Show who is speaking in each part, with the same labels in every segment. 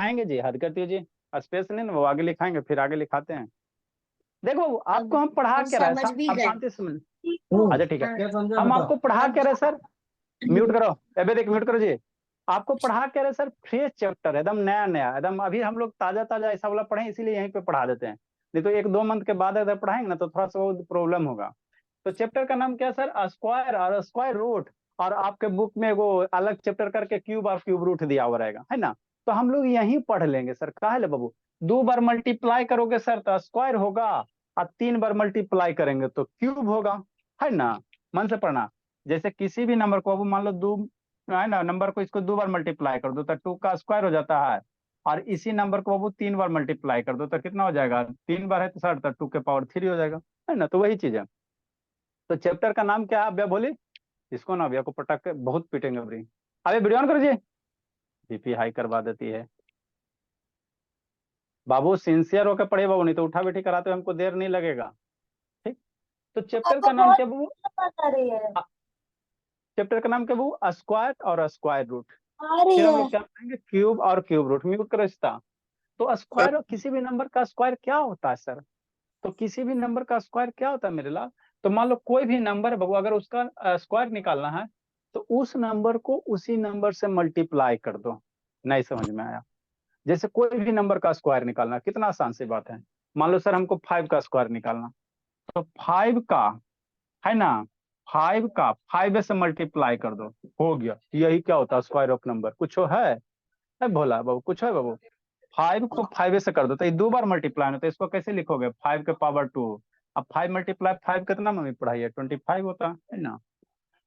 Speaker 1: लिखाएंगे जी, हद करती जी, स्पेस नहीं ना, वो आगे लिखाएंगे फिर आगे लिखाते हैं। देखो आपको
Speaker 2: अब
Speaker 1: हम पढ़ा
Speaker 2: अब
Speaker 1: क्या रहे
Speaker 2: समझ
Speaker 1: सर,
Speaker 2: भी
Speaker 1: अब
Speaker 2: गए।
Speaker 1: शांति से सुन।
Speaker 3: ओ,
Speaker 1: अच्छा ठीक है,
Speaker 3: क्या समझा
Speaker 1: हम
Speaker 3: बता।
Speaker 1: आपको पढ़ा
Speaker 2: अब
Speaker 1: क्या रहे सर, म्यूट करो, अबे देख म्यूट करो जी। आपको पढ़ा क्या रहे सर, फ्रेश चैप्टर एकदम नया नया, एकदम अभी हम लोग ताजा ताजा ऐसा वाला पढ़े, इसीलिए यहीं पे पढ़ा देते हैं। नहीं तो 1-2 मंथ के बाद अगर पढ़ाएंगे ना तो थोड़ा सा प्रॉब्लम होगा। तो चैप्टर का नाम क्या है सर, स्क्वायर और स्क्वायर रूट। और आपके बुक में वो अलग चैप्टर करके क्यूब और क्यूब रूट दिया हुआ रहेगा, है ना। तो हम लोग यहीं पढ़ लेंगे सर, काहे ले बाबू। 2 बार मल्टीप्लाई करोगे सर तो स्क्वायर होगा, और 3 बार मल्टीप्लाई करेंगे तो क्यूब होगा, है ना। मन से पढ़ना। जैसे किसी भी नंबर को, अब मान लो 2 है ना, नंबर को इसको 2 बार मल्टीप्लाई कर दो तो 2 का स्क्वायर हो जाता है। और इसी नंबर को बाबू 3 बार मल्टीप्लाई कर दो तो कितना हो जाएगा, 3 बार है तो सर तो 2 के पावर 3 हो जाएगा, है ना। तो वही चीज है। तो चैप्टर का नाम क्या है भैया बोली, इसको ना भैया को पटक के बहुत पीटेंगे अभी। अरे वीडियो ऑन करो जी, बीपी हाई करवा देती है। बाबू सिंसियर होकर पढ़े बाबू, नहीं तो उठा बैठी कराते हुए हमको देर नहीं लगेगा। ठीक। तो चैप्टर
Speaker 2: आपको
Speaker 1: का नाम
Speaker 2: बहुत
Speaker 1: क्या बाबू,
Speaker 2: समझ आ रही है।
Speaker 1: चैप्टर का नाम क्या बाबू, स्क्वायर और स्क्वायर रूट।
Speaker 2: आ रही
Speaker 1: फिर हम
Speaker 2: है।
Speaker 1: लोग क्या पढ़ेंगे, क्यूब और क्यूब रूट, म्यूट करो इसका। तो स्क्वायर और किसी भी नंबर का स्क्वायर क्या होता है सर, तो किसी भी नंबर का स्क्वायर क्या होता है मेरे लाल। तो मान लो कोई भी नंबर है बाबू, अगर उसका स्क्वायर निकालना है तो उस नंबर को उसी नंबर से मल्टीप्लाई कर दो। नहीं समझ में आया। जैसे कोई भी नंबर का स्क्वायर निकालना, कितना आसान सी बात है। मान लो सर हमको 5 का स्क्वायर निकालना, तो 5 का, है ना, 5 का 5 से मल्टीप्लाई कर दो, हो गया। यही क्या होता है स्क्वायर ऑफ नंबर, कुछ है। भोला बाबू कुछ है बाबू। 5 को 5 से कर दो तो ये 2 बार मल्टीप्लाई होता है, इसको कैसे लिखोगे, 5 के पावर 2। अब 5 × 5 कितना मम्मी पढ़ाई है, 25 होता है ना।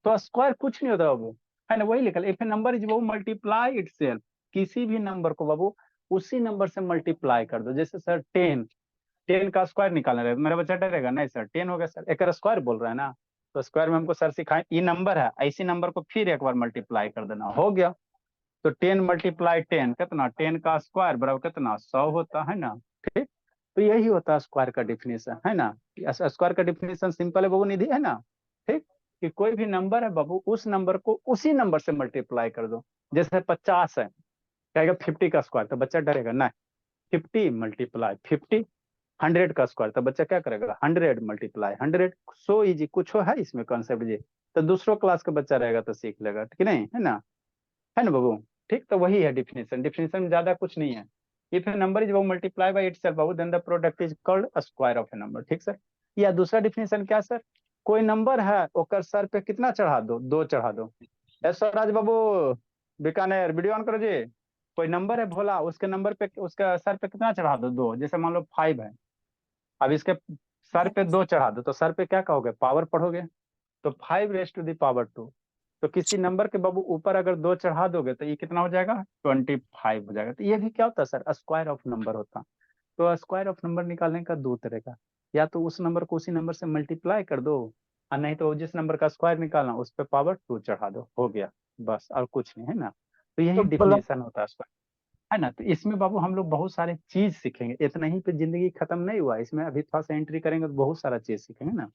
Speaker 1: तो स्क्वायर कुछ नहीं होता बाबू, है ना। वही लिखल, इफ ए नंबर इज बाबू मल्टीप्लाई इटसेल्फ, किसी भी नंबर को बाबू उसी नंबर से मल्टीप्लाई कर दो। जैसे सर 10, 10 का स्क्वायर निकालना रहेगा, मेरा बच्चा डरेगा नहीं सर, 10 हो गया सर, एक स्क्वायर बोल रहा है ना। तो स्क्वायर में हमको सर सिखाए, ये नंबर है, इसी नंबर को फिर एक बार मल्टीप्लाई कर देना, हो गया। तो 10 × 10 कितना, 10 का स्क्वायर बराबर कितना, 100 होता है ना। ठीक। तो यही होता है स्क्वायर का डिफिनेशन, है ना। स्क्वायर का डिफिनेशन सिंपल है बाबू, निधि, है ना। ठीक। कि कोई भी नंबर है बाबू, उस नंबर को उसी नंबर से मल्टीप्लाई कर दो। जैसे 50 है, कहेगा 50 का स्क्वायर, तो बच्चा डरेगा नहीं, 50 × 50, 100 का स्क्वायर, तो बच्चा क्या करेगा, 100 × 100। सो इजी, कुछ है इसमें कॉन्सेप्ट जी। तो दूसरों क्लास का बच्चा रहेगा तो सीख लेगा, ठीक नहीं, है ना बाबू। ठीक। तो वही है डिफिनेशन, डिफिनेशन में ज्यादा कुछ नहीं है। इफ ए नंबर इज बाबू मल्टीप्लाई बाय इटसेल्फ बाबू, then the product is called square of a number. ठीक सर। या दूसरा डिफिनेशन क्या सर, कोई नंबर है ओकर सर पे कितना चढ़ा दो, 2 चढ़ा दो। ऐसा राज बाबू बीकानेर, वीडियो ऑन करो जी। कोई नंबर है भोला, उसके नंबर पे उसका सर पे कितना चढ़ा दो, 2। जैसे मान लो 5 है, अब इसके सर पे 2 चढ़ा दो, तो सर पे क्या कहोगे, पावर पढ़ोगे। तो 5 raised to the power 2। तो किसी नंबर के बाबू ऊपर अगर 2 चढ़ा दोगे तो ये कितना हो जाएगा, 25 हो जाएगा। तो ये भी क्या होता है सर, स्क्वायर ऑफ नंबर होता। तो स्क्वायर ऑफ नंबर निकालने का 2 तरह का, या तो उस नंबर को उसी नंबर से मल्टीप्लाई कर दो, और नहीं तो जिस नंबर का स्क्वायर निकालना उस पर पावर 2 चढ़ा दो, हो गया। बस और कुछ नहीं, है ना। तो यही
Speaker 3: तो बोला।
Speaker 1: डिफिनेशन होता है स्क्वायर, है ना। तो इसमें बाबू हम लोग बहुत सारे चीज सीखेंगे, इतना ही पे जिंदगी खत्म नहीं हुआ, इसमें अभी थोड़ा सा एंट्री करेंगे तो बहुत सारा चीज सीखेंगे ना।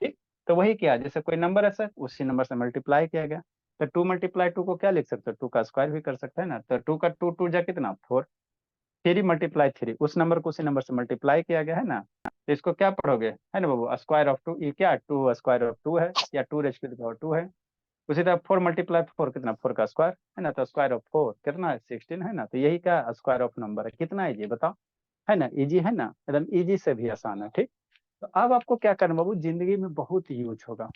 Speaker 1: ठीक। तो वही किया, जैसे कोई नंबर है सर, उसी नंबर से मल्टीप्लाई किया गया। तो 2 × 2 को क्या लिख सकते हो, 2 का स्क्वायर भी कर सकते हैं ना। तो 2 का 2, 2 जा कितना, 4। 3 × 3, उस नंबर को उसी नंबर से मल्टीप्लाई किया गया, है ना। तो इसको क्या पढ़ोगे, है ना बाबू, स्क्वायर ऑफ 2, ये क्या 2 स्क्वायर ऑफ 2 है, या 2 raised to the power 2 है। उसी तरह 4 × 4 कितना, 4 का स्क्वायर, है ना। तो स्क्वायर ऑफ 4 कितना है, 16, है ना। तो यही क्या स्क्वायर ऑफ नंबर है, कितना इजी बताओ, है ना। इजी है ना, एकदम इजी से भी आसान है। ठीक। तो अब आपको क्या करना बाबू, जिंदगी में बहुत यूज होगा,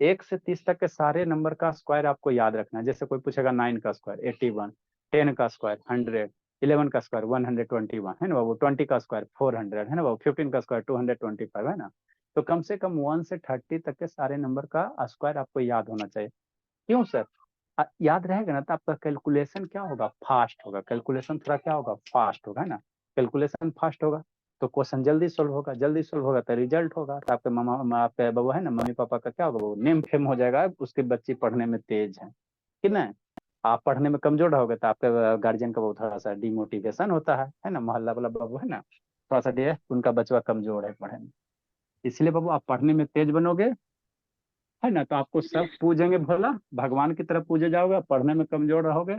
Speaker 1: 1 से 30 तक के सारे नंबर का स्क्वायर आपको याद रखना है। जैसे कोई पूछेगा 9 का स्क्वायर 81, 10 का स्क्वायर 100, 11 का स्क्वायर 121, है ना बाबू, 20 का स्क्वायर 400, है ना बाबू, 15 का स्क्वायर 225, है ना। तो कम से कम 1 से 30 तक के सारे नंबर का स्क्वायर आपको याद होना चाहिए। क्यों सर, याद रहेगा ना तो आपका कैलकुलेशन क्या होगा, फास्ट होगा। कैलकुलेशन थोड़ा क्या होगा, फास्ट होगा, है ना। कैलकुलेशन फास्ट होगा तो क्वेश्चन जल्दी सोल्व होगा, जल्दी सोल्व होगा तो रिजल्ट होगा। तो आपके मामा, आपके बाबू, है ना, मम्मी पापा का क्या होगा, वो नेम फेम हो जाएगा, उसके बच्चे पढ़ने में तेज है कि नहीं। आप पढ़ने में कमजोर रहोगे तो आपके गार्जियन का बहुत थोड़ा सा डिमोटिवेशन होता है ना। मोहल्ला वाला बाबू, है ना, थोड़ा सा उनका बचवा कमजोर है पढ़ने में, इसलिए बाबू आप पढ़ने में तेज बनोगे, है ना। तो आपको सब पूजेंगे भोला, भगवान की तरफ पूजे जाओगे, पढ़ने में कमजोर रहोगे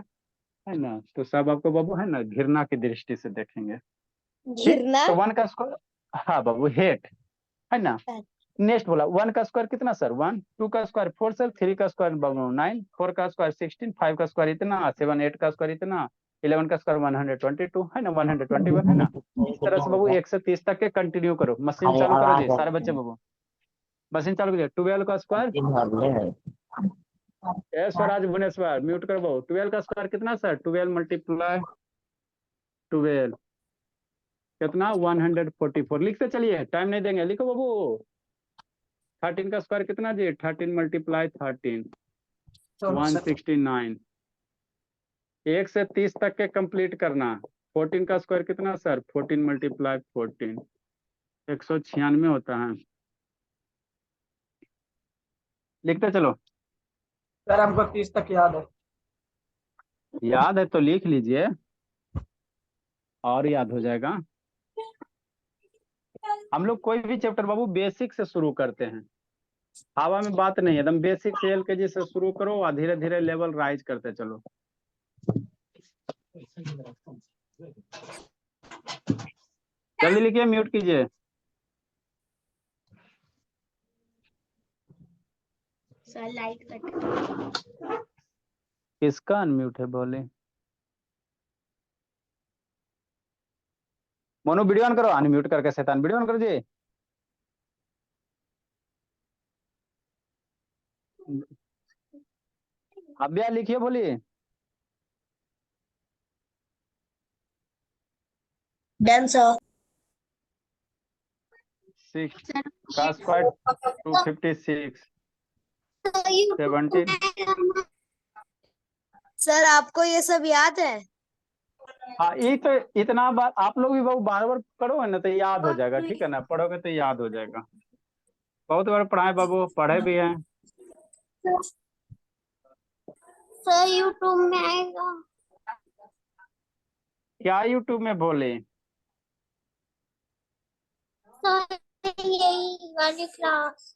Speaker 1: है ना, तो सब आपको बाबू है ना घृणा की दृष्टि से देखेंगे। ठीक,
Speaker 2: घिरना।
Speaker 1: तो 1 का स्क्वायर, हाँ बाबू हेट, है ना। नेक्स्ट बोला 1 का स्क्वायर कितना सर 1, 2 का स्क्वायर 4 सर, 3 का स्क्वायर बाबू 9, 4 का स्क्वायर 16, 5 का स्क्वायर इतना 7, 8 का स्क्वायर इतना 11 का स्क्वायर 122 है ना, 121 है ना। इस तरह से बाबू 1 से 30 तक के कंटिन्यू करो। मशीन चालू करो जी सारे बच्चे बाबू, मशीन चालू कीजिए। 12 का स्क्वायर, स्वराज भुवनेश्वर म्यूट कर बाबू। 12 का स्क्वायर कितना सर, 12 मल्टीप्लाई 12 कितना 144। लिखते चलिए, टाइम नहीं देंगे, लिखो बाबू। 13 का स्क्वायर कितना जी, 13 मल्टीप्लाई 13 169। 1 से 30 तक के कंप्लीट करना। 14 का स्क्वायर कितना सर, 14 मल्टीप्लाई 14 196 होता है। लिखते चलो।
Speaker 3: सर हमको 30 तक याद है।
Speaker 1: याद है तो लिख लीजिए और याद हो जाएगा। हम लोग कोई भी चैप्टर बाबू बेसिक से शुरू करते हैं, हवा में बात नहीं है, एकदम बेसिक से LKG से शुरू करो और धीरे धीरे लेवल राइज करते चलो। जल्दी लिखिए, म्यूट कीजिए।
Speaker 2: Sir light cut.
Speaker 1: किसका अनम्यूट है बोले। मोनू वीडियो ऑन करो, अनम्यूट करके शैतान वीडियो ऑन करो जी। अभ्या लिखिए, बोलिए।
Speaker 2: Done sir.
Speaker 1: 6 का स्क्वायर 256 17।
Speaker 2: सर आपको ये सब याद है?
Speaker 1: हाँ, ये तो इतना बार आप लोग भी बहुत बार बार पढ़ोगे ना तो याद हो जाएगा, ठीक है ना, पढ़ोगे तो याद हो जाएगा। बहुत बार पढ़ाए बाबू, पढ़े भी हैं।
Speaker 2: सर यूट्यूब में आएगा।
Speaker 1: क्या यूट्यूब में बोले।
Speaker 2: सर यही वाली क्लास।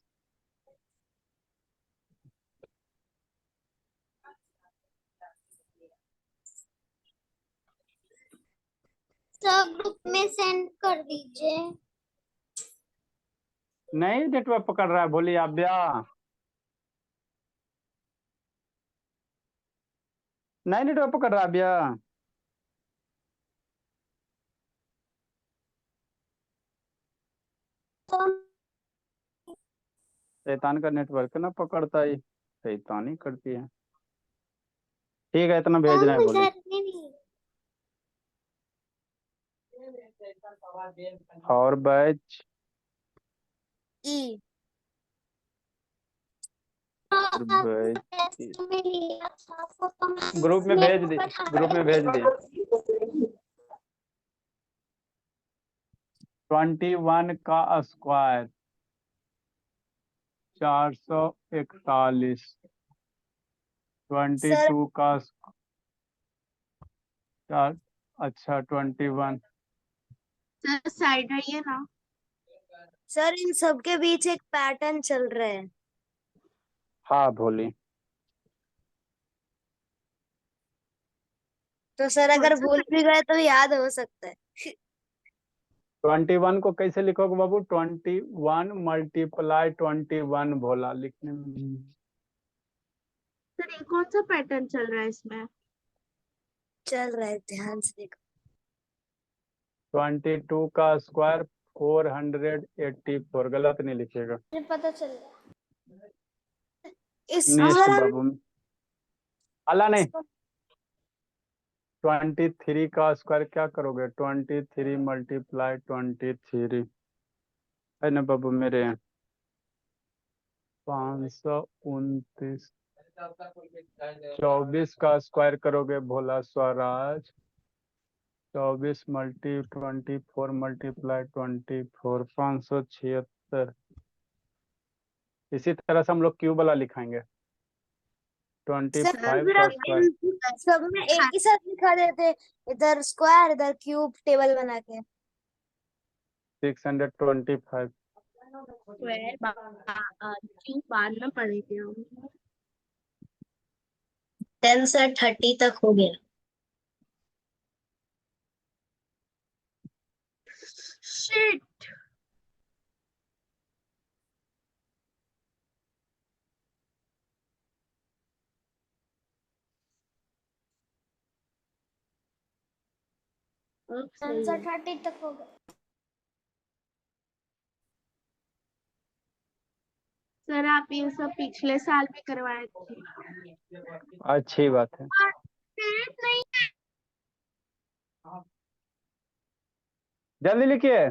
Speaker 2: सर ग्रुप में सेंड कर दीजिए।
Speaker 1: नहीं नेटवर्क पकड़ रहा है, बोलिए अभ्या। नहीं नेटवर्क पकड़ रहा है अभ्या। शैतान का नेटवर्क ना पकड़ता ही, शैतानी करती है। ठीक है, इतना भेज रहे हैं, बोले। और बैच
Speaker 2: ई
Speaker 1: ग्रुप में भेज दी, ग्रुप में भेज दी। 21 का स्क्वायर 441। 22 का स्क्वायर, अच्छा 21।
Speaker 2: सर साइड रहिए ना। सर इन सब के बीच एक पैटर्न चल रहा है।
Speaker 1: हाँ बोली।
Speaker 2: तो सर अगर भूल भी गए तो याद हो सकता है।
Speaker 1: 21 को कैसे लिखोगे बाबू, 21 मल्टीप्लाई 21 बोला लिखने में।
Speaker 2: सर ये कौन सा पैटर्न चल रहा है इसमें? चल रहा है, ध्यान से देखो।
Speaker 1: 22 का स्क्वायर 484, गलत नहीं लिखेगा।
Speaker 2: मुझे पता चल गया। इस
Speaker 1: नेक्स्ट बाबू, अल्लाह नहीं। 23 का स्क्वायर क्या करोगे, 23 मल्टीप्लाई 23 है ना बाबू मेरे। 529। 24 का स्क्वायर करोगे भोला स्वराज, 24 मल्टी 24 मल्टीप्लाई 24 576। इसी तरह से हम लोग क्यूब वाला लिखाएंगे। 25 का स्क्वायर
Speaker 2: सब में एक ही साथ लिखा देते, इधर स्क्वायर इधर क्यूब टेबल बना के।
Speaker 1: 625।
Speaker 2: स्क्वायर क्यूब बाद में पढ़ेंगे हम। 10 से 30 तक हो गया। Shit.
Speaker 4: आंसर 30 तक हो गया।
Speaker 2: सर आप ये सब पिछले साल भी करवाए थे।
Speaker 1: अच्छी बात है।
Speaker 2: Spirit नहीं है।
Speaker 1: जल्दी लिखिए।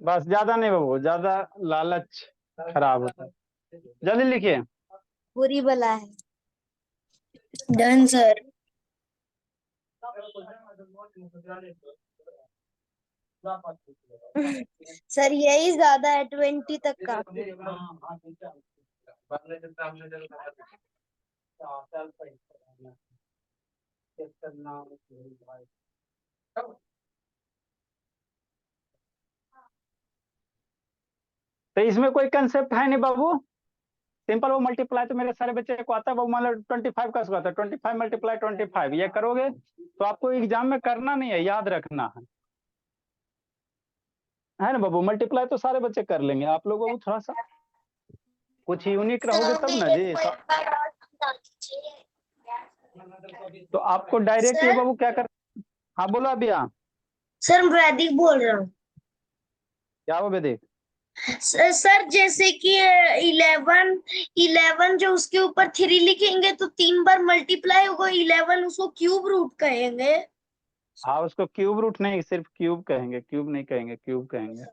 Speaker 1: बस ज्यादा नहीं बाबू, ज्यादा लालच खराब होता है। जल्दी लिखिए।
Speaker 4: बुरी बला है। Done sir. सर यही ज्यादा है 20 तक का।
Speaker 1: तो इसमें कोई कंसेप्ट है नहीं बाबू, सिंपल वो मल्टीप्लाई तो मेरे सारे बच्चे को आता है बाबू। मान लो 25 का स्क्वायर था, 25 मल्टीप्लाई 25 ये करोगे तो आपको एग्जाम में करना नहीं है, याद रखना है ना बाबू। मल्टीप्लाई तो सारे बच्चे कर लेंगे, आप लोग बाबू थोड़ा सा कुछ यूनिक रहोगे तब ना जी। तो आपको डायरेक्ट ये बाबू क्या कर। हाँ बोलो अभी। हाँ
Speaker 4: सर मैं वैदिक बोल रहा हूँ।
Speaker 1: क्या वो वैदिक।
Speaker 4: सर जैसे कि 11 जो उसके ऊपर 3 लिखेंगे तो 3 बार मल्टीप्लाई होगा 11, उसको क्यूब रूट कहेंगे।
Speaker 1: हाँ उसको क्यूब रूट नहीं, सिर्फ क्यूब कहेंगे, क्यूब नहीं कहेंगे, क्यूब कहेंगे।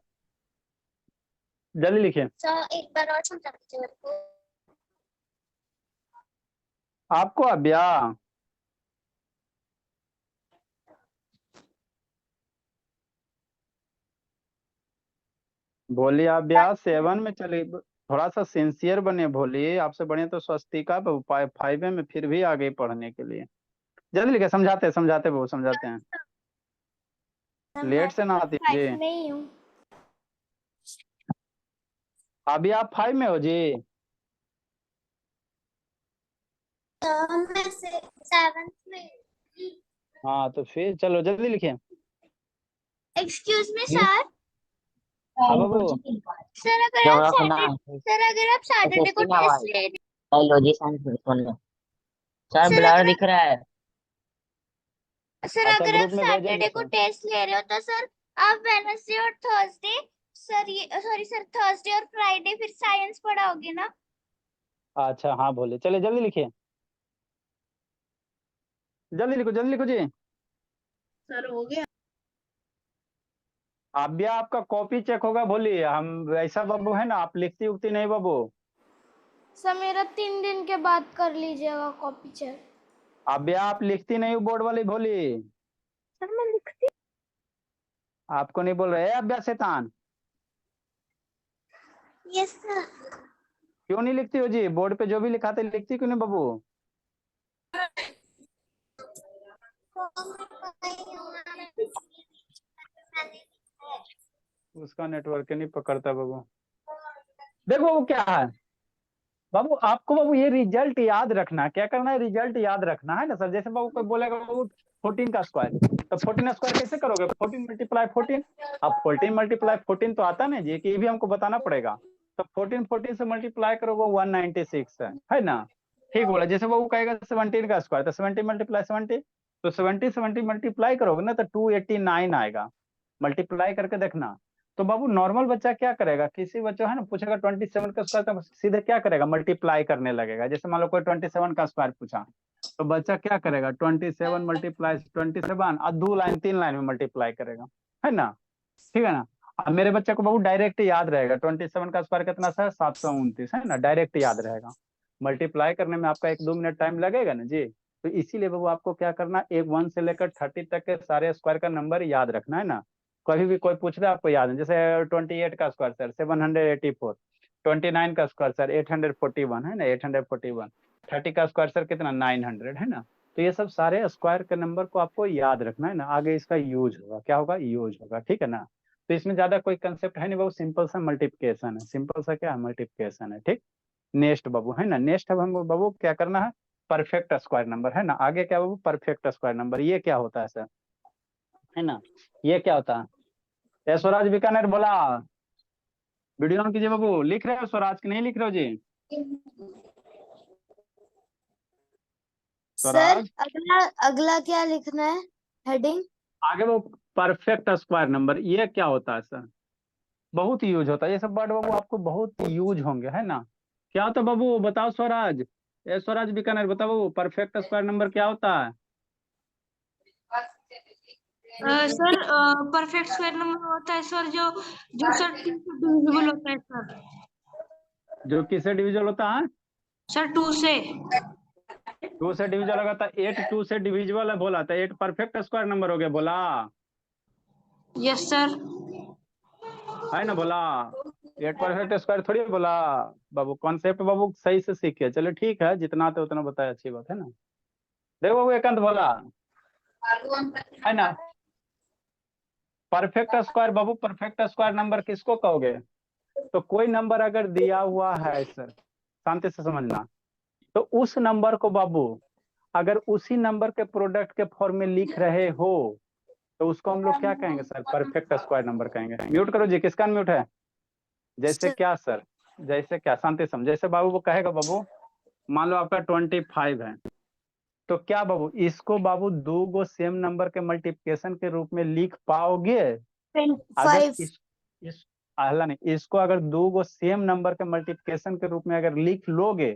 Speaker 1: जल्दी लिखिए।
Speaker 4: सर एक बार और समझा दीजिए मेरे को।
Speaker 1: आपको अभ्या बोलिए अभ्या 7 में चले, थोड़ा सा सिंसियर बने, बोलिए आपसे बढ़िया तो स्वस्तिका 5 में फिर भी आगे पढ़ने के लिए। जल्दी लिखिए, समझाते समझाते वो समझाते हैं, लेट से ना आती जी।
Speaker 4: 5 में ही हूँ।
Speaker 1: अभी आप 5 में हो जी।
Speaker 4: मैं 7th में।
Speaker 1: हाँ तो फिर चलो जल्दी लिखिए।
Speaker 4: Excuse me sir.
Speaker 1: हाँ बाबू।
Speaker 4: सर अगर आप सैटरडे को टेस्ट ले रहे
Speaker 5: बायोलॉजी साइंस सुन लो सर,
Speaker 4: सर
Speaker 5: ब्लर
Speaker 4: अगर
Speaker 5: दिख रहा है।
Speaker 4: सर
Speaker 1: अच्छा
Speaker 4: अगर आप
Speaker 1: ग्रुप में भेजेंगे
Speaker 4: सैटरडे को
Speaker 1: तो।
Speaker 4: टेस्ट ले रहे हो तो सर आप वेडनेसडे और थर्सडे, सर ये सॉरी सर थर्सडे और फ्राइडे फिर साइंस पढ़ाओगे ना।
Speaker 1: अच्छा हाँ बोलिए, चलिए जल्दी लिखिए, जल्दी लिखो जी।
Speaker 2: सर हो गया।
Speaker 1: अभ्या आपका कॉपी चेक होगा, बोलिए। हम वैसा बाबू है ना, आप लिखती उखती नहीं बाबू।
Speaker 4: सर मेरा 3 दिन के बाद कर लीजिएगा कॉपी चेक।
Speaker 1: अभ्या आप लिखती नहीं हो बोर्ड वाली, बोली।
Speaker 4: सर मैं लिखती।
Speaker 1: आपको नहीं बोल रहे अभ्या शैतान।
Speaker 4: Yes sir.
Speaker 1: क्यों नहीं लिखती हो जी, बोर्ड पे जो भी लिखाते लिखती क्यों नहीं बाबू। उसका नेटवर्क नहीं पकड़ता बाबू। देखो वो क्या है बाबू, आपको बाबू ये रिजल्ट याद रखना, क्या करना है, रिजल्ट याद रखना है ना सर। जैसे बाबू कोई बोलेगा बाबू 14 का स्क्वायर, तो 14 स्क्वायर कैसे करोगे, 14 मल्टीप्लाई 14। अब 14 मल्टीप्लाई 14 तो आता ना जी, कि ये भी हमको बताना पड़ेगा। तो 14 से मल्टीप्लाई करोगे 196 है ना। ठीक बोला। जैसे बाबू कहेगा 17 का स्क्वायर, तो 70 मल्टीप्लाई 70, तो 70 मल्टीप्लाई करोगे ना तो 289 आएगा। मल्टीप्लाई करके देखना। तो बाबू नॉर्मल बच्चा क्या करेगा, किसी बच्चा है ना पूछेगा 27 का स्क्वायर, तो सीधे क्या करेगा, मल्टीप्लाई करने लगेगा। जैसे मान लो कोई 27 का स्क्वायर पूछा, तो बच्चा क्या करेगा, 27 मल्टीप्लाई 27 और 2 लाइन 3 लाइन में मल्टीप्लाई करेगा, है ना। ठीक है ना। अब मेरे बच्चे को बाबू डायरेक्ट याद रहेगा 27 का स्क्वायर कितना सा है, 729 है ना, डायरेक्ट याद रहेगा। मल्टीप्लाई करने में आपका 1-2 मिनट टाइम लगेगा ना जी। तो इसीलिए बाबू आपको क्या करना, 1 से लेकर 30 तक के सारे स्क्वायर का नंबर याद रखना है ना। कभी भी कोई पूछ रहा है आपको याद है, जैसे 28 का स्क्वायर सर 784, 29 का स्क्वायर सर 841 है ना, 841, 30 का स्क्वायर सर कितना 900 है ना। तो ये सब सारे स्क्वायर के नंबर को आपको याद रखना है ना, आगे इसका यूज होगा, क्या होगा, यूज होगा, ठीक है ना। तो इसमें ज्यादा कोई कंसेप्ट है नहीं बाबू, सिंपल सा मल्टीप्लिकेशन है, सिंपल सा क्या है, मल्टीप्लिकेशन है, ठीक। नेक्स्ट बाबू है ना, नेक्स्ट अब हमको बाबू क्या करना है, परफेक्ट स्क्वायर नंबर है ना, आगे क्या बाबू, परफेक्ट स्क्वायर नंबर, ये क्या होता है सर, है ना, ये क्या होता है। स्वराज बीकानेर बोला, वीडियो ऑन कीजिए बाबू, लिख रहे हो स्वराज की नहीं लिख रहे हो जी।
Speaker 2: सर
Speaker 1: स्वराज
Speaker 2: अगला अगला क्या लिखना है, हेडिंग?
Speaker 1: आगे वो परफेक्ट स्क्वायर नंबर, ये क्या होता है सर, बहुत यूज होता है ये सब वर्ड बाबू, आपको बहुत यूज होंगे, है ना। क्या होता है बाबू, बताओ स्वराज, स्वराज बीकानेर बताओ बाबू, परफेक्ट स्क्वायर नंबर क्या होता है।
Speaker 6: सर परफेक्ट स्क्वायर नंबर होता है सर जो जो सर 2 से डिविजिबल होता है सर।
Speaker 1: जो किससे डिविजल होता है,
Speaker 6: सर 2 से।
Speaker 1: 2 से डिविजल होगा, तो 8 2 से डिविजिबल है बोला, तो 8 परफेक्ट स्क्वायर नंबर हो गया बोला,
Speaker 6: यस सर।
Speaker 1: है ना बोला, 8 परफेक्ट स्क्वायर थोड़ी बोला बाबू, कॉन्सेप्ट बाबू सही से सीखे, चलो ठीक है, जितना आते उतना बताया, अच्छी बात है ना। देखो बाबू एकांत बोला, है ना, परफेक्ट स्क्वायर बाबू, परफेक्ट स्क्वायर नंबर किसको कहोगे, तो कोई नंबर अगर दिया हुआ है सर, शांति से समझना, तो उस नंबर को बाबू अगर उसी नंबर के प्रोडक्ट के फॉर्म में लिख रहे हो, तो उसको हम लोग क्या कहेंगे सर, परफेक्ट स्क्वायर नंबर कहेंगे। म्यूट करो जी, किसका म्यूट है, जैसे क्या सर, जैसे क्या, शांति समझ, जैसे बाबू वो कहेगा बाबू, मान लो आपका 25 है, तो क्या बाबू इसको बाबू 2 गो सेम नंबर के मल्टीप्लिकेशन के रूप में लिख पाओगे, अगर
Speaker 2: 25।
Speaker 1: इस अहला नहीं, इसको अगर 2 गो सेम नंबर के मल्टीप्लिकेशन के रूप में अगर लिख लोगे,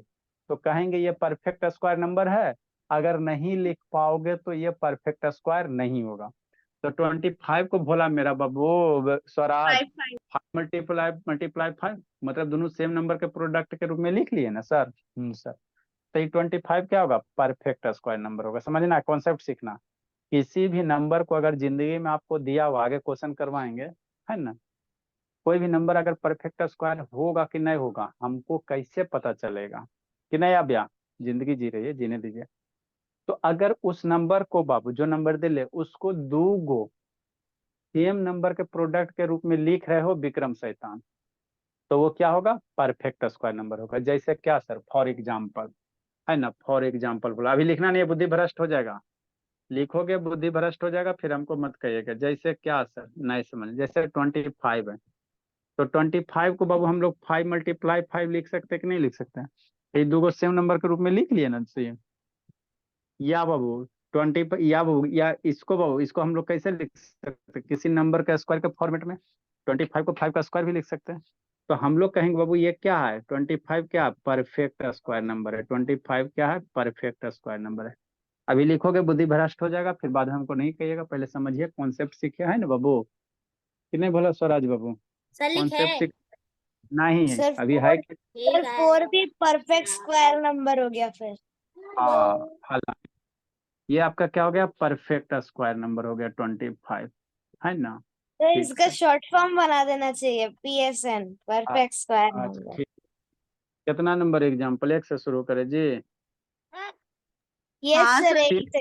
Speaker 1: तो कहेंगे ये परफेक्ट स्क्वायर नंबर है, अगर नहीं लिख पाओगे तो ये परफेक्ट स्क्वायर नहीं होगा। तो 25 को बोला मेरा बाबू स्वराज, 5 मल्टीप्लाई मल्टीप्लाई 5, मतलब दोनों सेम नंबर के प्रोडक्ट के रूप में लिख लिए ना सर, सर, तो ये 25 क्या होगा, परफेक्ट स्क्वायर नंबर होगा। समझना, कॉन्सेप्ट सीखना, किसी भी नंबर को अगर जिंदगी में आपको दिया हुआ, आगे क्वेश्चन करवाएंगे, है ना, कोई भी नंबर अगर परफेक्ट स्क्वायर होगा कि नहीं होगा, हमको कैसे पता चलेगा कि नहीं, अब या जिंदगी जी रही है, जीने दीजिए। तो अगर उस नंबर को बाबू, जो नंबर दे ले उसको 2 गो सेम नंबर के प्रोडक्ट के रूप में लिख रहे हो विक्रम शैतान, तो वो क्या होगा, परफेक्ट स्क्वायर नंबर होगा। जैसे क्या सर, फॉर एग्जाम्पल, है ना, फॉर एग्जाम्पल बोला, अभी लिखना नहीं है, बुद्धि भ्रष्ट हो जाएगा, लिखोगे बुद्धि भ्रष्ट हो जाएगा, फिर हमको मत कहिएगा। जैसे क्या सर, नहीं समझ, जैसे 25 है, तो 25 को बाबू हम लोग 5 मल्टीप्लाई 5 लिख सकते हैं कि नहीं लिख सकते हैं, ये 2 गो सेम नंबर के रूप में लिख लिए ना सही, या बाबू 20 या बाबू, या इसको बाबू, इसको हम लोग कैसे लिख सकते हैं, किसी नंबर का स्क्वायर के फॉर्मेट में, 25 को 5 का स्क्वायर भी लिख सकते हैं। तो हम लोग कहेंगे बाबू ये क्या है, 25 क्या परफेक्ट स्क्वायर नंबर है, 25 क्या है, परफेक्ट स्क्वायर नंबर है। अभी लिखोगे बुद्धि भ्रष्ट हो जाएगा, फिर बाद में हमको नहीं कहिएगा, पहले समझिए, कॉन्सेप्ट सीखे है ना बाबू, कि नहीं बोला स्वराज बाबू,
Speaker 2: सर
Speaker 1: कॉन्सेप्ट सीख नहीं है
Speaker 2: सर
Speaker 1: अभी है कि,
Speaker 2: सर 4 भी परफेक्ट स्क्वायर नंबर हो गया फिर।
Speaker 1: हाँ हाला, ये आपका क्या हो गया, परफेक्ट स्क्वायर नंबर हो गया 25, है ना।
Speaker 2: तो
Speaker 1: ठीक
Speaker 2: इसका
Speaker 1: है,
Speaker 2: शॉर्ट फॉर्म बना देना चाहिए, PSN, परफेक्ट स्क्वायर
Speaker 1: अच्छा
Speaker 2: नंबर।
Speaker 1: ठीक, कितना नंबर एग्जाम्पल, 1 से शुरू करे जी,
Speaker 2: यस
Speaker 4: हाँ
Speaker 2: सर,
Speaker 4: सर।
Speaker 2: एक से।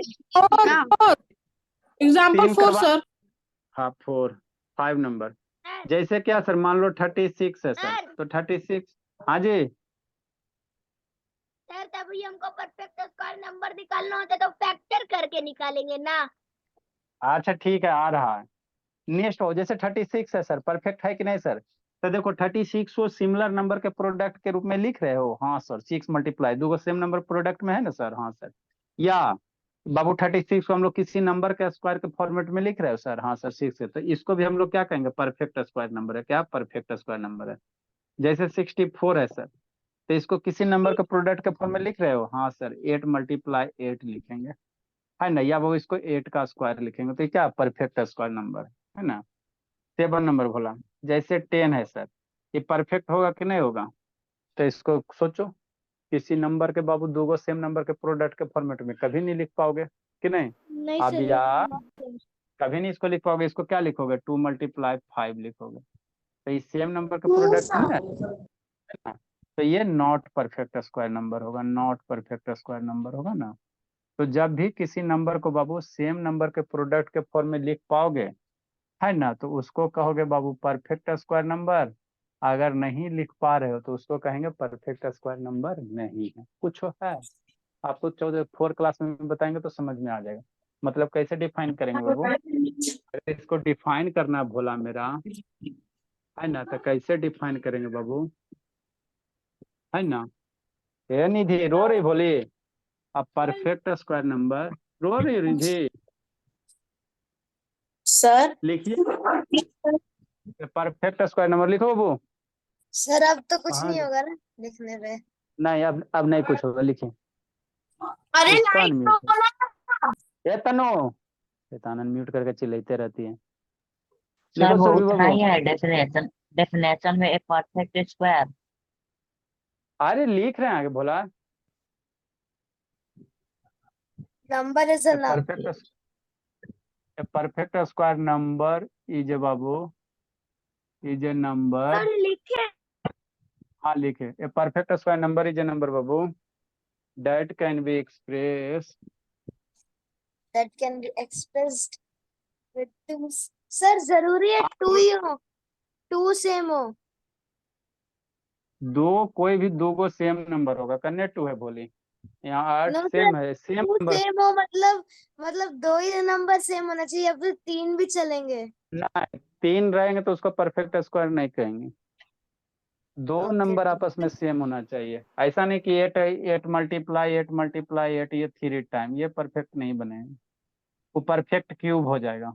Speaker 3: एग्जाम्पल
Speaker 1: 3
Speaker 3: 4
Speaker 1: करवा,
Speaker 3: सर।
Speaker 1: हाँ 5 नंबर, जैसे क्या सर, मान लो 36 है सर, तो 36, हाँ जी,
Speaker 4: सर तभी हमको परफेक्ट स्क्वायर नंबर निकालना होता है तो फैक्टर करके निकालेंगे ना।
Speaker 1: अच्छा ठीक है, आ रहा है। नेक्स्ट हो, जैसे 36 है सर, परफेक्ट है कि नहीं सर, तो देखो 36 को सिमिलर नंबर के प्रोडक्ट के रूप में लिख रहे हो, हाँ सर, 6 मल्टीप्लाई 2 को सेम नंबर प्रोडक्ट में है ना सर, हाँ सर, या बाबू 36 को हम लोग किसी नंबर के स्क्वायर के फॉर्मेट में लिख रहे हो सर, हाँ सर 6 है, तो इसको भी हम लोग क्या कहेंगे, परफेक्ट स्क्वायर नंबर है, क्या परफेक्ट स्क्वायर नंबर है। जैसे 64 है सर, तो इसको किसी नंबर के प्रोडक्ट के फॉर्म में लिख रहे हो, हाँ सर 8 मल्टीप्लाई 8 लिखेंगे, है ना, या वो इसको 8 का स्क्वायर लिखेंगे, तो ये क्या परफेक्ट स्क्वायर नंबर है ना। 7 नंबर बोला, जैसे 10 है सर, ये परफेक्ट होगा कि नहीं होगा, तो इसको सोचो, किसी नंबर के बाबू 2 गो सेम नंबर के प्रोडक्ट के फॉर्मेट में कभी नहीं लिख पाओगे कि नहीं,
Speaker 2: नहीं
Speaker 1: अब
Speaker 2: सर,
Speaker 1: या कभी नहीं इसको लिख पाओगे, इसको क्या लिखोगे, 2 मल्टीप्लाई 5 लिखोगे, तो ये सेम नंबर के प्रोडक्ट है ना, तो ये नॉट परफेक्ट स्क्वायर नंबर होगा, नॉट परफेक्ट स्क्वायर नंबर होगा ना। तो जब भी किसी नंबर को बाबू सेम नंबर के प्रोडक्ट के फॉर्म में लिख पाओगे, है ना, तो उसको कहोगे बाबू परफेक्ट स्क्वायर नंबर। अगर नहीं लिख पा रहे हो तो उसको कहेंगे परफेक्ट स्क्वायर नंबर नहीं है। कुछ है आपको 4 क्लास में बताएंगे तो समझ में आ जाएगा। मतलब कैसे डिफाइन करेंगे बाबू, अगर इसको डिफाइन करना भोला मेरा, है ना, तो कैसे डिफाइन करेंगे बाबू, है ना। ये निधि रो रही भोली, अब परफेक्ट स्क्वायर नंबर, रो रही निधि,
Speaker 2: सर
Speaker 1: लिखिए परफेक्ट स्क्वायर नंबर लिखो बाबू।
Speaker 2: सर अब तो कुछ
Speaker 1: कहाँ
Speaker 2: नहीं होगा ना लिखने पे।
Speaker 1: नहीं, अब नहीं कुछ होगा, लिखिए।
Speaker 2: अरे
Speaker 1: इसको
Speaker 2: लाइट
Speaker 1: अनम्यूट
Speaker 2: तो ना।
Speaker 1: कर। ए तनु, शैतान अनम्यूट करके चिल्लाते रहती है।
Speaker 5: सर
Speaker 1: लिखो
Speaker 5: वो
Speaker 1: सुरभि
Speaker 5: उतना
Speaker 1: बाबू।
Speaker 5: ही है डेफिनेशन। डेफिनेशन में ए परफेक्ट स्क्वायर।
Speaker 1: अरे लिख रहे हैं आगे भोला।
Speaker 2: Number is a
Speaker 1: perfect square number is a बाबू, इज ए नंबर।
Speaker 2: लिखे।
Speaker 1: हाँ लिखे, a perfect square number is a number बाबू that can be expressed
Speaker 2: That can be expressed with two. Sir जरूरी है टू ही हो, टू सेम हो।
Speaker 1: कोई भी दो को सेम नंबर होगा, कन्ने टू है बोली, यहाँ 8
Speaker 2: नो सर,
Speaker 1: सेम है, सेम
Speaker 2: टू
Speaker 1: नंबर।
Speaker 2: सेम हो मतलब दो ही नंबर सेम होना चाहिए, या फिर तीन भी चलेंगे।
Speaker 1: ना 3 रहेंगे तो उसको परफेक्ट स्क्वायर नहीं कहेंगे। 2 नंबर आपस में सेम होना चाहिए। ऐसा नहीं कि 8 मल्टीप्लाई 8 ये 3 टाइम, ये परफेक्ट नहीं बनेगा, वो परफेक्ट क्यूब हो जाएगा।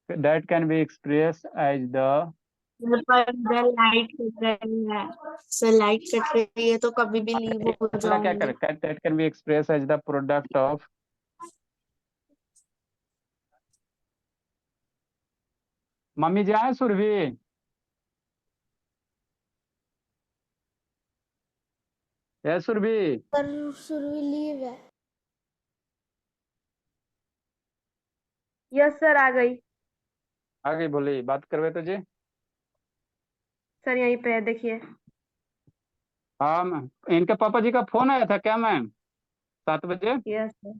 Speaker 1: that can be expressed as the
Speaker 6: light cut रही है। सर लाइट कट रही है तो कभी भी लीव हो
Speaker 1: अगला क्या
Speaker 6: जाऊंगी।
Speaker 1: करें, that can be expressed as the product of mummy जी आए सुरभि, ए सुरभि।
Speaker 2: पर शुरू लीव है।
Speaker 6: यस सर, आ गई।
Speaker 1: आ गई बोली, बात करवे तो जी।
Speaker 6: सर यहीं पे है, देखिए।
Speaker 1: हाँ मैम, इनके पापा जी का फोन आया था क्या मैम 7 बजे?
Speaker 6: Yes sir.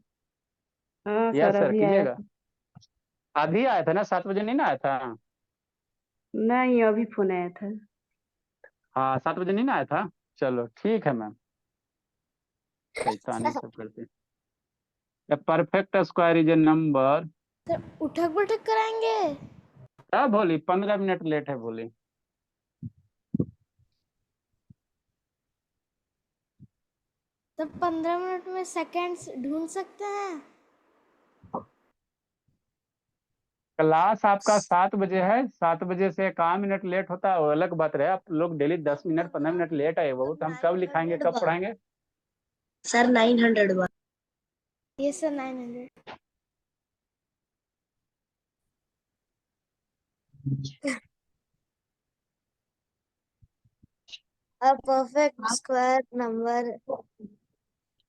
Speaker 6: हाँ
Speaker 1: यस
Speaker 6: सर,
Speaker 1: सर
Speaker 6: अभी आया
Speaker 1: कीजिएगा।
Speaker 6: था।
Speaker 1: अभी आया था ना, 7 बजे नहीं ना आया था?
Speaker 6: नहीं, अभी फोन आया था।
Speaker 1: हाँ 7 बजे नहीं ना आया था। चलो ठीक है मैम, शैतानी सब करते हैं। Perfect square is a number.
Speaker 2: Sir उठक बैठक कराएंगे।
Speaker 1: अब बोली 15 मिनट लेट है बोली।
Speaker 2: तो 15 मिनट में सेकंड्स ढूंढ सकते हैं।
Speaker 1: क्लास आपका 7 बजे है, 7 बजे से 1 मिनट लेट होता है वो अलग बात रहे। आप लोग डेली 10 मिनट 15 मिनट लेट आए वो तो हम कब लिखाएंगे, कब पढ़ाएंगे?
Speaker 2: सर 900 बार। ये sir 900। A perfect square number।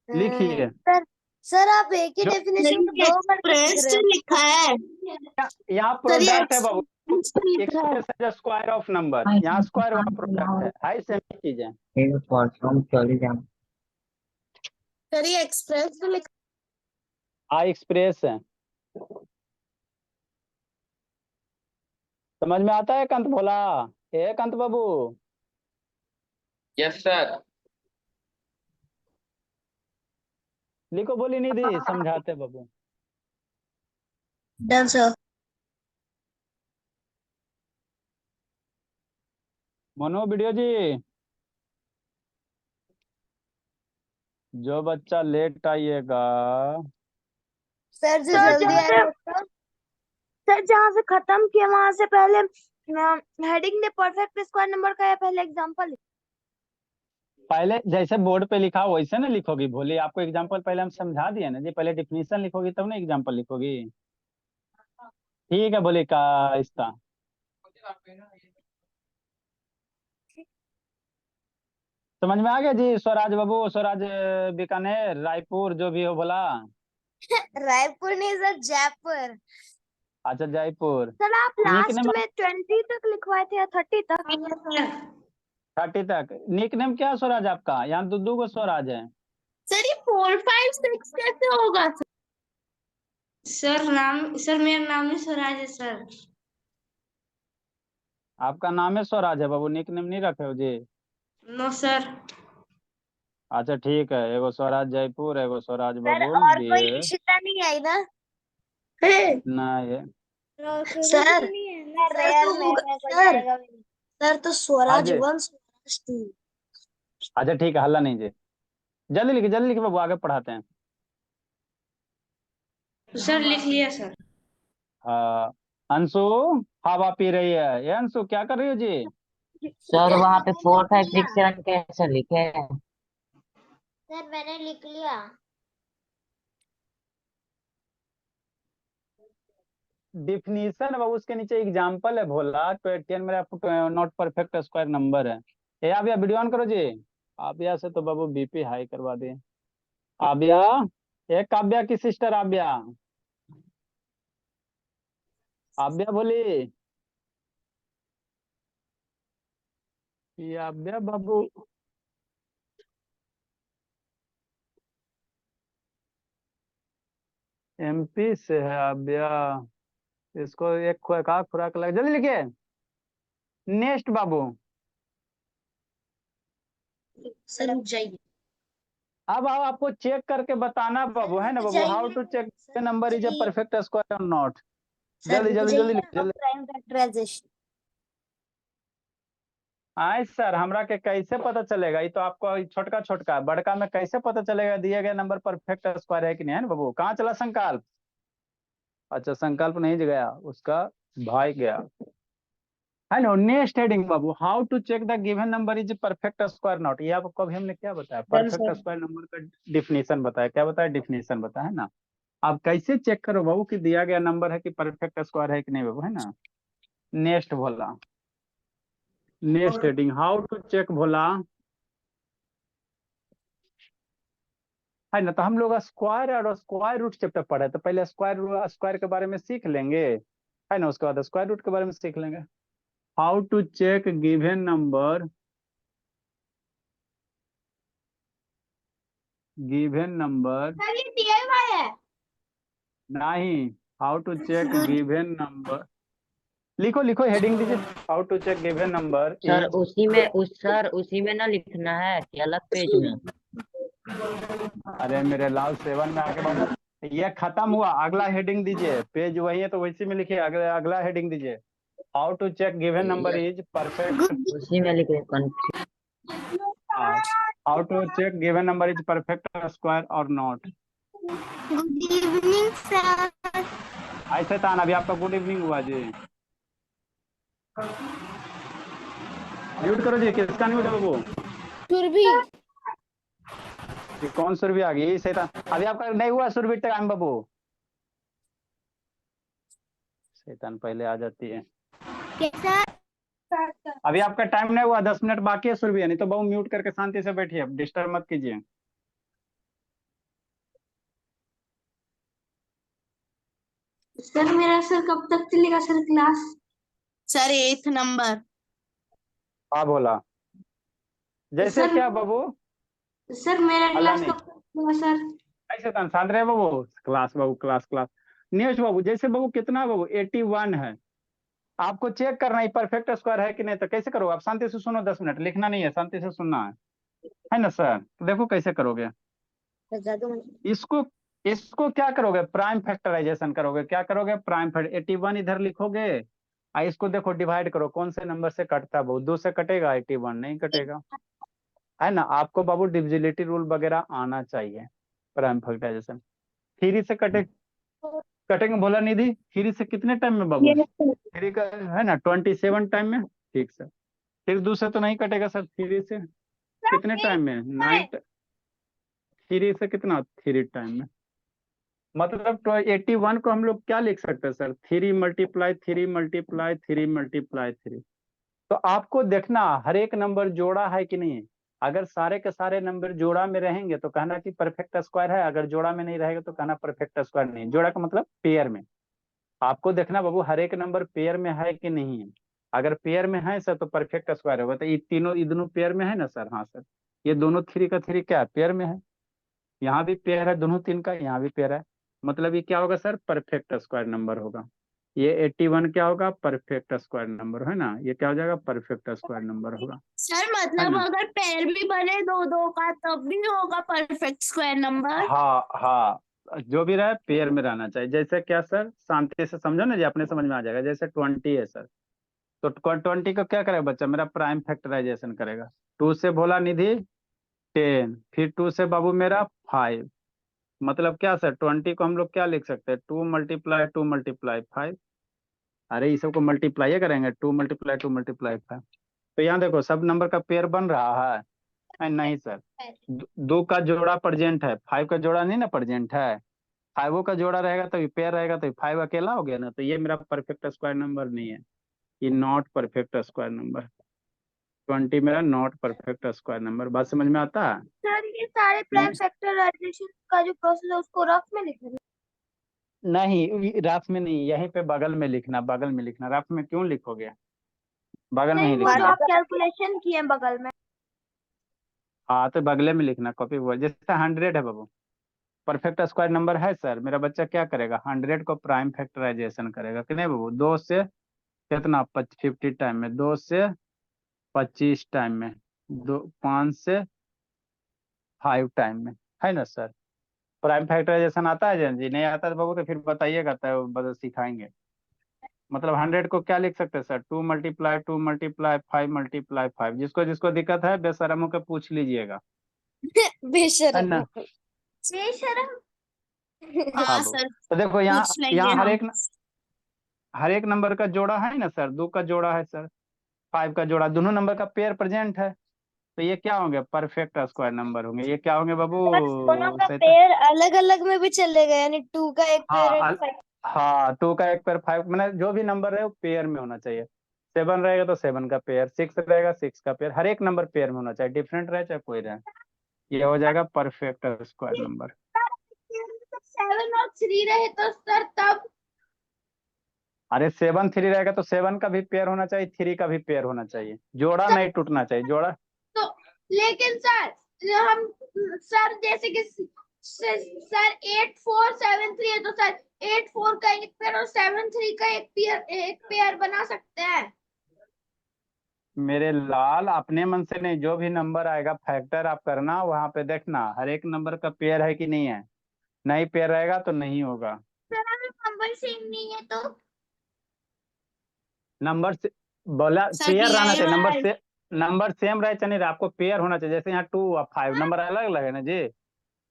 Speaker 1: लिखिए।
Speaker 2: सर सर आप एक ही
Speaker 1: जो
Speaker 2: डेफिनेशन को दो बार क्यों लिख रहे हो?
Speaker 6: लिखा है।
Speaker 1: यहाँ
Speaker 2: सर ये
Speaker 1: प्रोडक्ट है बाबू, एक्सप्रेस स्क्वायर ऑफ नंबर, यहाँ स्क्वायर वहाँ प्रोडक्ट है सेम चीजें।
Speaker 5: परफॉर्म चले जाओ।
Speaker 2: सर ये एक्सप्रेस भी लिखा।
Speaker 1: हाँ एक्सप्रेस है, समझ में आता है कंत भोला? ए कंत बाबू।
Speaker 7: Yes sir.
Speaker 1: लिखो बोली निधि, समझाते बाबू।
Speaker 2: Done sir.
Speaker 1: मनो वीडियो जी, जो बच्चा लेट आइएगा।
Speaker 2: सर जो जल्दी आया उसका। सर जहाँ से खत्म किया वहां से पहले हेडिंग ने परफेक्ट स्क्वायर नंबर का या पहले एग्जांपल।
Speaker 1: पहले जैसे बोर्ड पे लिखा वैसे ना लिखोगी भोली, आपको एग्जांपल पहले हम समझा दिए ना जी, पहले डिफिनीशन लिखोगी तब ना एग्जांपल लिखोगी। ठीक है बोली का इसका समझ में आ गया जी। स्वराज बाबू, स्वराज बीकानेर रायपुर जो भी हो बोला।
Speaker 2: रायपुर नहीं सर, जयपुर।
Speaker 1: अच्छा जयपुर।
Speaker 2: सर आप
Speaker 1: लिखने
Speaker 2: लास्ट
Speaker 1: में
Speaker 2: में 20 तक लिखवाए थे या 30 तक?
Speaker 1: 30 तक। निक नेम क्या है स्वराज आपका? यहाँ दो गो स्वराज है।
Speaker 2: सर ये 4 5 6 कैसे होगा सर?
Speaker 6: सर मेरा नाम ही स्वराज है सर।
Speaker 1: आपका नाम है स्वराज है बाबू, निक नेम नहीं रखे हो जी?
Speaker 6: No sir.
Speaker 1: अच्छा ठीक है, एगो स्वराज जयपुर, एगो स्वराज
Speaker 2: सर
Speaker 1: बबुल
Speaker 2: और कोई
Speaker 1: बी।
Speaker 2: इशिता नहीं आई ना?
Speaker 1: ना ये
Speaker 2: सर रेयर में कोई जाएगा भी नहीं। सर तो
Speaker 1: हाँ
Speaker 2: स्वराज
Speaker 1: जी।
Speaker 2: 1 स्वराज 2।
Speaker 1: अच्छा ठीक है, हल्ला नहीं जी। जल्दी लिखिए बाबू, आगे पढ़ाते हैं।
Speaker 6: सर लिख लिया सर।
Speaker 1: हाँ अंशु, हवा पी रही है ये। अंशु क्या कर रही हो जी?
Speaker 5: सर वहाँ पे 4 5 6 7 कैसे लिखे?
Speaker 4: सर मैंने लिख लिया।
Speaker 1: डिफिनीशन बाबू, उसके नीचे एग्जाम्पल है भोला। 10 मेरा नॉट परफेक्ट स्क्वायर नंबर है। ये आप वीडियो ऑन करो जी। आबिया से तो बाबू बीपी हाई करवा दिए। आबिया, एक काव्या की सिस्टर आबिया। आबिया बोली ये आबिया बाबू। एमपी से है आबिया। इसको एक खुराक लग, जल्दी लिखिए। नेक्स्ट बाबू।
Speaker 2: सर रुक जाइए।
Speaker 1: अब आओ, आपको चेक करके बताना बाबू, है ना बाबू? How to check number is a perfect square और नॉट। जल्दी जल्दी जल्दी जल्दी।
Speaker 2: Prime factorisation.
Speaker 1: आए सर, हमरा के कैसे पता चलेगा? ये तो आपको छोटका छोटका, बड़का में कैसे पता चलेगा दिया गया नंबर परफेक्ट स्क्वायर है कि नहीं, है ना बाबू? कहाँ चला संकल्प? अच्छा संकल्प नहीं गया, उसका भाई गया, है ना। नेक्स्ट हेडिंग बाबू, how to check the given number is perfect square not. ये आपको अभी हमने क्या बताया? परफेक्ट स्क्वायर नंबर का डिफिनेशन बताया। क्या बताया? डिफिनेशन बताया, है ना। आप कैसे चेक करो बाबू कि दिया गया नंबर है कि परफेक्ट स्क्वायर है कि नहीं बाबू, है ना। नेक्स्ट बोला, next heading, how to check भोला, है ना। तो हम लोग स्क्वायर और स्क्वायर रूट चैप्टर पढ़े, तो पहले स्क्वायर के बारे में सीख लेंगे, है ना। उसके बाद स्क्वायर रूट के बारे में सीख लेंगे। How to check given number, given number
Speaker 2: sir ये DIY है।
Speaker 1: नहीं, how to check given number. लिखो लिखो, हेडिंग दीजिए। How to check given number
Speaker 5: sir
Speaker 1: is.
Speaker 5: उसी में ना लिखना है कि अलग पेज में?
Speaker 1: अरे मेरे लाल 7 में आके बाबू, ये खत्म हुआ, अगला हेडिंग दीजिए। पेज वही है तो वैसे में लिखिए, अगला अगला हेडिंग दीजिए। How to check given number is perfect.
Speaker 5: उसी में लिखे
Speaker 1: how to check given number is perfect square और नॉट।
Speaker 2: Good evening sir.
Speaker 1: ऐसे तान, अभी आपका गुड इवनिंग हुआ जी। म्यूट करो जी, किसका म्यूट है बाबू?
Speaker 2: सुरभि।
Speaker 1: ये कौन सुरभि आ गई? यही शैतान। अभी आपका नहीं हुआ सुरभि टाइम बाबू। शैतान पहले आ जाती है।
Speaker 2: कैसा?
Speaker 1: अभी आपका टाइम नहीं हुआ, 10 मिनट बाकी है सुरभि, नहीं तो बाबू म्यूट करके शांति से बैठिए, डिस्टर्ब मत कीजिए।
Speaker 6: सर मेरा सर कब तक चलेगा sir class?
Speaker 2: Sir 8th number.
Speaker 1: हाँ बोला, जैसे
Speaker 6: सर
Speaker 1: क्या बाबू?
Speaker 6: सर मेरा
Speaker 1: अल्लाह
Speaker 6: क्लास
Speaker 1: नहीं,
Speaker 6: कब तक चलेगा सर?
Speaker 1: ऐसे तान शांत रहे बाबू। क्लास बाबू, क्लास क्लास। नेक्स्ट बाबू, जैसे बाबू कितना बाबू? 81 है। आपको चेक करना है परफेक्ट स्क्वायर है कि नहीं, तो कैसे करोगे? आप शांति से सुनो, 10 मिनट लिखना नहीं है, शांति से सुनना है ना सर। तो देखो कैसे करोगे इसको। इसको क्या करोगे? प्राइम फैक्टराइजेशन करोगे। क्या करोगे? Prime factor. 81 इधर लिखोगे, इसको देखो डिवाइड करो, कौन से नंबर से कटता है बाबू? 2 से कटेगा? 81 नहीं कटेगा, है ना। आपको बाबू डिविजिबिलिटी रूल वगैरह आना चाहिए। प्राइम फैक्टराइजेशन 3 से कटेंगे भोला निधि। 3 से कितने टाइम में बाबू? 3 का है ना 27 टाइम में। ठीक सर। फिर 2 से तो नहीं कटेगा सर। 3 से कितने टाइम में? 9। 3 से कितना? 3 टाइम में। मतलब तो 81 को हम लोग क्या लिख सकते हैं सर? 3 multiply 3 multiply 3 multiply 3। तो आपको देखना हर एक नंबर जोड़ा है कि नहीं है। अगर सारे के सारे नंबर जोड़ा में रहेंगे तो कहना कि परफेक्ट स्क्वायर है, अगर जोड़ा में नहीं रहेगा तो कहना परफेक्ट स्क्वायर नहीं। जोड़ा का मतलब पेयर में। आपको देखना बाबू हर एक नंबर पेयर में है कि नहीं है। अगर पेयर में है सर तो परफेक्ट स्क्वायर होगा। तो ये दोनों पेयर में है ना सर? हाँ सर, ये दोनों 3 का 3 क्या है, पेयर में है। यहाँ भी पेयर है दोनों 3 का, यहाँ भी पेयर है। मतलब ये क्या होगा सर? परफेक्ट स्क्वायर नंबर होगा। ये 81 क्या होगा? परफेक्ट स्क्वायर नंबर है ना। ये क्या हो जाएगा? परफेक्ट स्क्वायर नंबर होगा।
Speaker 2: सर
Speaker 1: है
Speaker 2: मतलब
Speaker 1: ना?
Speaker 2: अगर पेयर भी बने दो दो का तब भी होगा परफेक्ट स्क्वायर नंबर।
Speaker 1: हाँ हाँ, जो भी रहे पेयर में रहना चाहिए। जैसे क्या सर, शांति से समझो ना जी, अपने समझ में आ जाएगा। जैसे 20 है सर, तो 20 को क्या करेगा बच्चा मेरा? प्राइम फैक्टराइजेशन करेगा। 2 से भोला निधि 10, फिर 2 से बाबू मेरा 5। मतलब क्या सर, 20 को हम लोग क्या लिख सकते हैं? 2 × 2 × 5। अरे इस सबको मल्टीप्लाई करेंगे, 2 × 2 × 5। तो यहाँ देखो सब नंबर का पेयर बन रहा है। नहीं सर, 2 का जोड़ा प्रेजेंट है, 5 का जोड़ा नहीं ना प्रेजेंट है। 5 का जोड़ा रहेगा तो पेयर रहेगा, तो 5 अकेला हो गया ना। तो ये मेरा परफेक्ट स्क्वायर नंबर नहीं है, ये नॉट परफेक्ट स्क्वायर नंबर। 20 मेरा नॉट परफेक्ट स्क्वायर नंबर। बात समझ में आता है?
Speaker 2: सर ये सारे प्राइम फैक्टराइजेशन का जो प्रोसेस है उसको रफ में लिखना।
Speaker 1: नहीं, रफ में नहीं, यहीं पे बगल में लिखना, बगल में लिखना। रफ में क्यों लिखोगे? बगल में
Speaker 2: नहीं
Speaker 1: ही
Speaker 2: वो जो
Speaker 1: लिखना।
Speaker 2: आप कैलकुलेशन किए बगल में।
Speaker 1: हाँ तो बगले में लिखना, कॉपी हुआ। जैसे 100 है बाबू, परफेक्ट स्क्वायर नंबर है सर। मेरा बच्चा क्या करेगा? 100 को प्राइम फैक्टराइजेशन करेगा कि नहीं बाबू? 2 से कितना? 50 टाइम में, 2 से 25 टाइम में, 5 से 5 टाइम में, है ना सर? प्राइम फैक्टराइजेशन आता है जन जी? नहीं आता है बाबू तो फिर बताइएगा, तो बदल सिखाएंगे। मतलब 100 को क्या लिख सकते हैं सर? 2 × 2 × 5 × 5 जिसको जिसको दिक्कत है बेशरम होकर पूछ लीजिएगा, है
Speaker 2: बेशरम।
Speaker 1: ना?
Speaker 4: बेशरम।
Speaker 1: हाँ
Speaker 2: हाँ
Speaker 1: बाबू।
Speaker 2: सर
Speaker 1: तो देखो यहाँ,
Speaker 2: पूछ लेंगे
Speaker 1: यहाँ
Speaker 2: हम।
Speaker 1: हर एक नंबर का जोड़ा है ना सर? 2 का जोड़ा है सर, 5 का जोड़ा, दोनों नंबर का पेयर प्रेजेंट है। तो ये क्या होंगे? परफेक्ट स्क्वायर नंबर होंगे। ये क्या होंगे बाबू?
Speaker 2: सर दोनों का
Speaker 1: सही तो।
Speaker 2: पेयर अलग अलग में भी चलेगा यानी 2 का एक पेयर
Speaker 1: हाँ हाँ, 2 का एक पेयर, 5 मैंने जो भी नंबर है वो पेयर में होना चाहिए। 7 रहेगा तो 7 का पेयर, 6 रहेगा 6 का पेयर, हर एक नंबर पेयर में होना चाहिए, डिफरेंट रहे चाहे कोई रहे। ये हो जाएगा परफेक्ट स्क्वायर नंबर।
Speaker 4: 7 और 3 रहे तो सर तब।
Speaker 1: अरे 7 3 रहेगा तो 7 का भी पेयर होना चाहिए, 3 का भी पेयर होना चाहिए, जोड़ा नहीं टूटना चाहिए, जोड़ा।
Speaker 4: तो लेकिन सर हम सर जैसे कि सर 8 4 7 3 है तो सर 8 4 का एक पेयर और 7 3 का एक पेयर बना सकते हैं।
Speaker 1: मेरे लाल अपने मन से नहीं, जो भी नंबर आएगा फैक्टर आप करना, वहां पे देखना हर एक नंबर का पेयर है कि नहीं है। नहीं पेयर रहेगा तो नहीं होगा।
Speaker 4: सर नंबर सेम नहीं है तो
Speaker 1: नंबर से बोला
Speaker 2: सर
Speaker 1: पेयर रहना चाहिए,
Speaker 2: DIY।
Speaker 1: नंबर सेम रहे चाहे नहीं रहे, आपको पेयर होना चाहिए। जैसे यहाँ 2 और 5 नंबर अलग अलग है ना जी,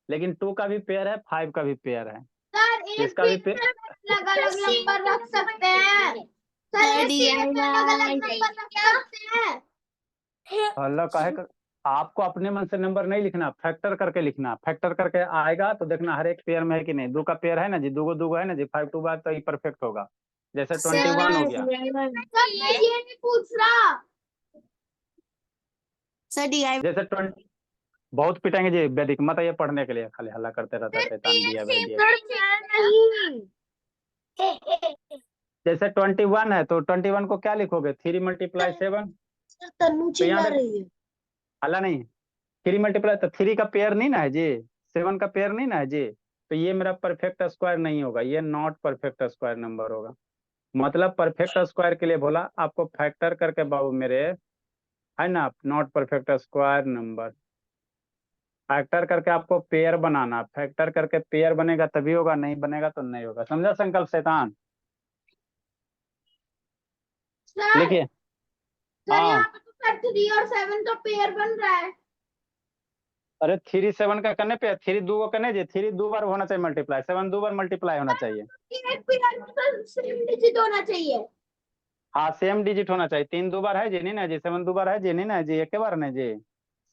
Speaker 1: लेकिन 2 का भी पेयर है, 5 का भी पेयर है।
Speaker 4: सर एक
Speaker 1: इसका भी पेयर,
Speaker 4: अलग अलग नंबर रख सकते हैं। सर एक अलग अलग नंबर रख सकते हैं।
Speaker 1: अल्लाह काहे कर, आपको अपने मन से नंबर नहीं लिखना, फैक्टर करके लिखना। फैक्टर करके आएगा तो देखना हर एक पेयर में है कि नहीं। 2 का पेयर है ना जी, 2 है ना जी, 5 2 बार तो ये परफेक्ट होगा। जैसे 21 हो गया।
Speaker 4: सर मैं ये नहीं पूछ रहा।
Speaker 2: Sir DIY।
Speaker 1: जैसे 20, बहुत पिटाएंगे जी वैदिक, मत आइए पढ़ने के लिए, खाली हल्ला करते रहता है शैतान दिया भाई दिया। जैसे 21 है तो 21 को क्या लिखोगे? 3 × 7।
Speaker 2: तन्नू
Speaker 1: तो यहाँ
Speaker 2: चिल्ला
Speaker 1: देखो,
Speaker 2: रही है।
Speaker 1: हल्ला नहीं, 3 × तो 3 का पेयर नहीं ना है जी, 7 का पेयर नहीं ना है जी। तो ये मेरा परफेक्ट स्क्वायर नहीं होगा, ये नॉट परफेक्ट स्क्वायर नंबर होगा। मतलब परफेक्ट स्क्वायर के लिए बोला आपको फैक्टर करके बाबू मेरे, है ना, not perfect square number. Factor करके आपको पेयर बनाना, फैक्टर करके पेयर बनेगा तभी होगा, नहीं बनेगा तो नहीं होगा। समझा संकल्प शैतान?
Speaker 4: सर
Speaker 1: लिखिए।
Speaker 4: सर यहाँ
Speaker 1: हाँ,
Speaker 4: पे तो सर 3 और 7 का पेयर बन रहा है।
Speaker 1: अरे 3 7 का करने पे 3 2 को करने जी, 3 2 बार होना चाहिए मल्टीप्लाई, 7 2 बार मल्टीप्लाई होना चाहिए।
Speaker 4: एक पेयर में तो सेम डिजिट होना चाहिए।
Speaker 1: हाँ सेम डिजिट होना चाहिए। 3 2 बार है जी नहीं ना जी, 7 2 बार है जी नहीं ना जी, एक बार नहीं जी,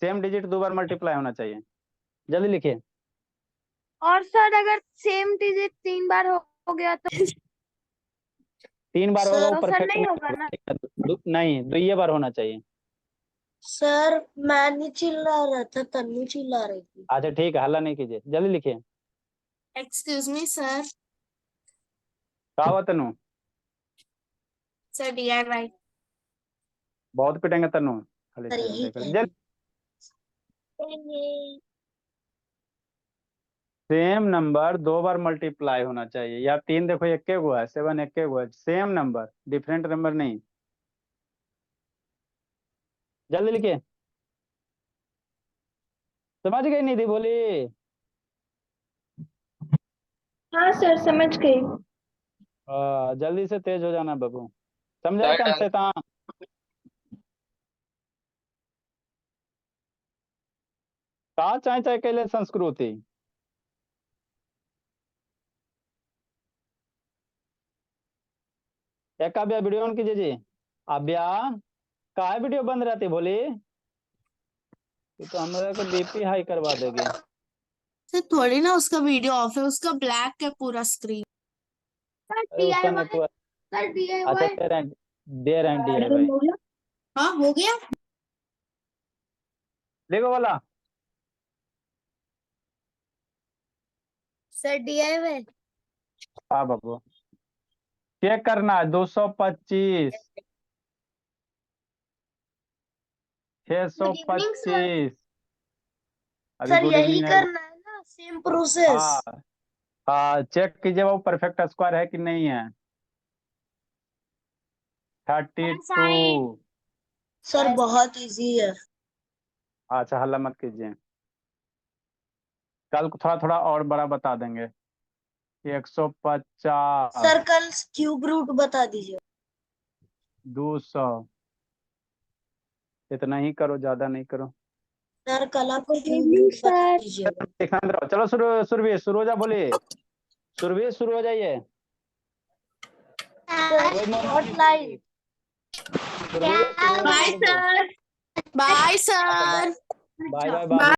Speaker 1: सेम डिजिट 2 बार मल्टीप्लाई होना चाहिए। जल्दी लिखिए।
Speaker 2: और सर अगर सेम डिजिट 3 बार हो गया तो
Speaker 1: 3 बार होगा वो
Speaker 2: तो सर
Speaker 1: परफेक्ट
Speaker 2: नहीं होगा ना।
Speaker 1: नहीं, 2 बार होना चाहिए।
Speaker 2: सर मैं नहीं चिल्ला रहा था, तन्नू चिल्ला रही थी।
Speaker 1: अच्छा ठीक है, हल्ला नहीं कीजिए, जल्दी लिखिए।
Speaker 2: Excuse me sir.
Speaker 1: कहा हुआ तनु?
Speaker 2: Sir DIY।
Speaker 1: बहुत पिटेंगे तनु, खाली
Speaker 2: सर यही
Speaker 1: देख ले।
Speaker 2: कह
Speaker 1: सेम नंबर 2 बार मल्टीप्लाई होना चाहिए, या 3 देखो एक गो है, 7 एक गो है, सेम नंबर, डिफरेंट नंबर नहीं। जल्दी लिखिए, समझ गई निधि बोली?
Speaker 6: हाँ सर समझ गई।
Speaker 1: जल्दी से तेज हो जाना बाबू, समझा कम शैतान। का चाहे चाहे कैले संस्कृति। एक अभ्या वीडियो ऑन कीजिए जी। अभ्या का है वीडियो बंद रहती बोली? ये तो हमारे को बीपी हाई करवा देगी।
Speaker 7: सर थोड़ी ना उसका वीडियो ऑफ है, उसका ब्लैक है पूरा स्क्रीन।
Speaker 4: सर
Speaker 1: उसका
Speaker 4: DIY
Speaker 1: नेटवर्क
Speaker 4: सर
Speaker 1: अच्छा
Speaker 4: DIY
Speaker 1: देर एंड है भाई।
Speaker 7: हाँ हो गया।
Speaker 1: देखो वाला
Speaker 2: सर DIY
Speaker 1: हाँ बाबू, चेक करना है 225
Speaker 2: Good evening, sir.
Speaker 1: 625। अभी
Speaker 2: सर
Speaker 1: गुड
Speaker 2: यही
Speaker 1: इवनिंग है।
Speaker 2: करना है ना, सेम प्रोसेस।
Speaker 1: हाँ हाँ, चेक कीजिए वो परफेक्ट स्क्वायर है कि नहीं है। 32।
Speaker 2: सर बहुत इजी है।
Speaker 1: अच्छा हल्ला मत कीजिए, कल को थोड़ा थोड़ा और बड़ा बता देंगे। 150,
Speaker 2: सर कल क्यूब रूट बता दीजिए।
Speaker 1: 200, इतना ही करो, ज्यादा नहीं करो।
Speaker 2: सर कल आप क्यूब रूट बता दीजिए।
Speaker 1: दिखाते रहो। चलो सुरभि शुरू हो जा, बोलिए सुरभि शुरू हो जाइए।
Speaker 2: स्पॉटलाइट।
Speaker 1: सुरभि शुरू हो
Speaker 7: बाय
Speaker 1: जाइए।
Speaker 7: Sir. Bye sir.
Speaker 1: Bye bye bye.